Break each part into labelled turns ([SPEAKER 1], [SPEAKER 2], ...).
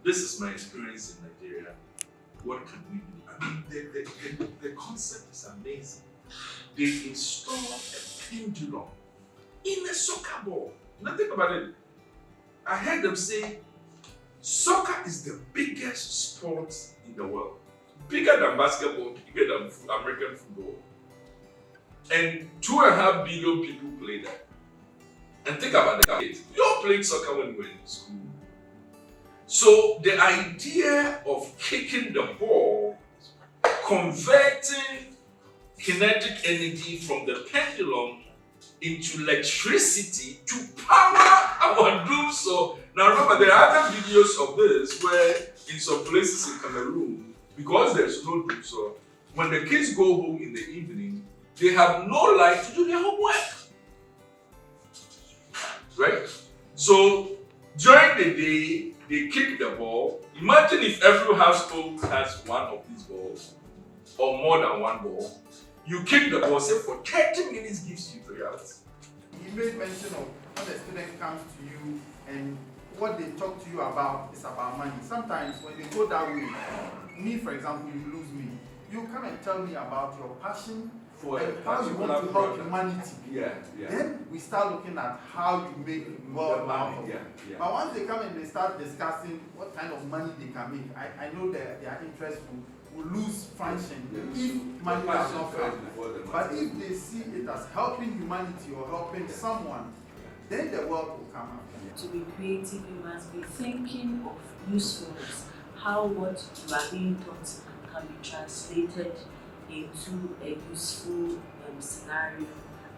[SPEAKER 1] this is my experience in Nigeria. What can we do? I mean, the concept is amazing. They install a pendulum in a soccer ball. Now think about it. I heard them say soccer is the biggest sport in the world. Bigger than basketball, bigger than American football. And 2.5 billion people play that. And think about the kids. We all played soccer when we were in school. So the idea of kicking the ball, converting kinetic energy from the pendulum into electricity to power our doom. So now remember, there are other videos of this where in some places in Cameroon, because there's no doom, so when the kids go home in the evening, they have no light to do their homework. Right? So during the day, they kick the ball. Imagine if every household has one of these balls, or more than one ball. You kick the ball, say for 30 minutes gives you 3 hours.
[SPEAKER 2] You made mention of when the student comes to you and what they talk to you about is about money. Sometimes when they go that way, me for example, you lose me. You come and tell me about your passion
[SPEAKER 1] For
[SPEAKER 2] and how you want to help humanity.
[SPEAKER 1] Yeah.
[SPEAKER 2] Then we start looking at how you make wealth out of it.
[SPEAKER 1] Yeah.
[SPEAKER 2] But once they come and they start discussing what kind of money they can make, I know that their interest will lose function if money does not come. But if they see it as helping humanity or helping someone, then the wealth will come out.
[SPEAKER 3] To be creative, you must be thinking of usefulness, how what you are being taught can be translated into a useful scenario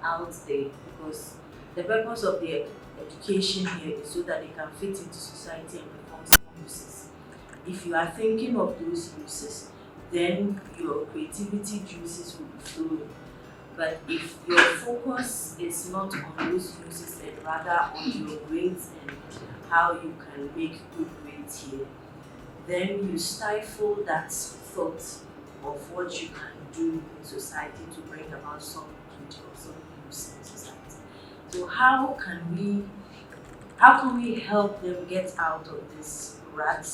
[SPEAKER 3] out there, because the purpose of the education here is so that they can fit into society and perform some uses. If you are thinking of those uses, then your creativity juices will be flowing. But if your focus is not on those uses and rather on your grades and how you can make good grades here, then you stifle that thought of what you can do in society to bring about some good or some use in society. So how can we help them get out of this rat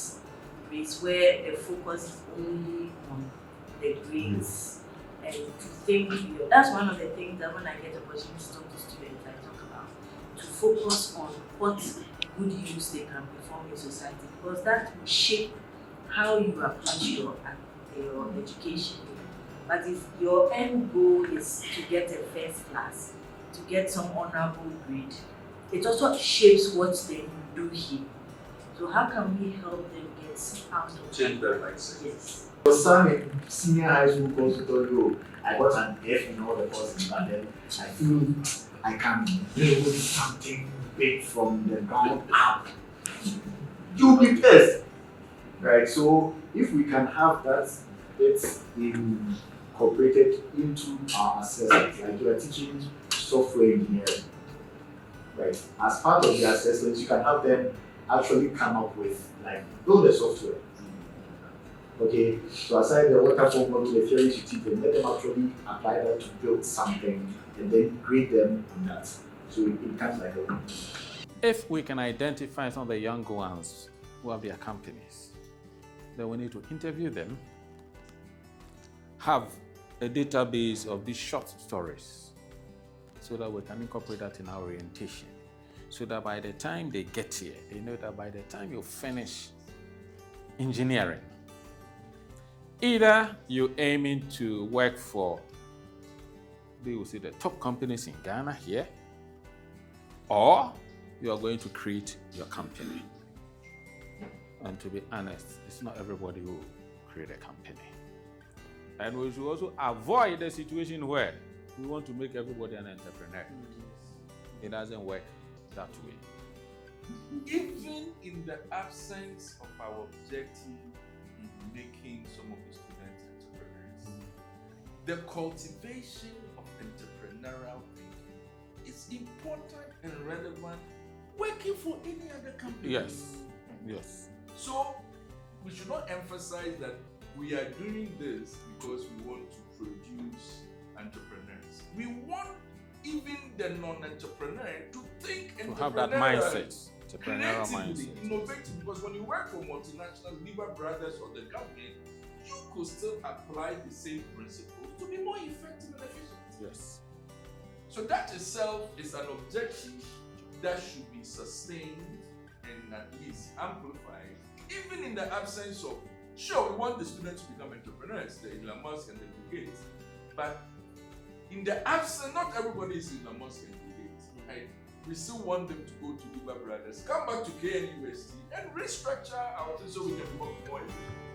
[SPEAKER 3] race where the focus is only on the grades and to think? That's one of the things that when I get opportunity to talk to students, I talk about, to focus on what good use they can perform in society, because that will shape how you approach your education. But if your end goal is to get a first class, to get some honorable grade, it also shapes what they will do here. So how can we help them get out of
[SPEAKER 1] Change that mindset.
[SPEAKER 3] Yes.
[SPEAKER 4] For some in senior high school course who told you, I got an F in all the courses, but then I feel I can build something big from the ground up. You'll be pissed. Right? So if we can have that, it's incorporated into our assessment. Like you are teaching software engineering, right? As part of the assessments, you can have them actually come up with, like, build a software. Okay, so aside the waterfall model, the theories you teach them, let them actually apply that to build something and then grade them on that. So it becomes like a.
[SPEAKER 5] If we can identify some of the young ones who have their companies, then we need to interview them, have a database of these short stories so that we can incorporate that in our orientation. So that by the time they get here, they know that by the time you finish engineering, either you're aiming to work for, they will say, the top companies in Ghana here, or you are going to create your company. And to be honest, it's not everybody who create a company. And we should also avoid the situation where we want to make everybody an entrepreneur. It doesn't work that way.
[SPEAKER 1] Even in the absence of our objective in making some of the students entrepreneurs, the cultivation of entrepreneurial thinking is important and relevant working for any other company.
[SPEAKER 5] Yes.
[SPEAKER 1] So we should not emphasize that we are doing this because we want to produce entrepreneurs. We want even the non-entrepreneur to think
[SPEAKER 5] To have that
[SPEAKER 1] entrepreneurially.
[SPEAKER 5] mindset. Entrepreneurial
[SPEAKER 1] creatively,
[SPEAKER 5] mindset.
[SPEAKER 1] innovative, because when you work for multinational Liver Brothers or the government, you could still apply the same principles to be more effective and efficient.
[SPEAKER 5] Yes.
[SPEAKER 1] So that itself is an objective that should be sustained and at least amplified, even in the absence of, sure, we want the students to become entrepreneurs, the Elon Musk and the Bill Gates, but in the absence, not everybody is Elon Musk and Bill Gates, right? We still want them to go to Liver Brothers, come back to KN University and restructure our things so we can work more efficiently.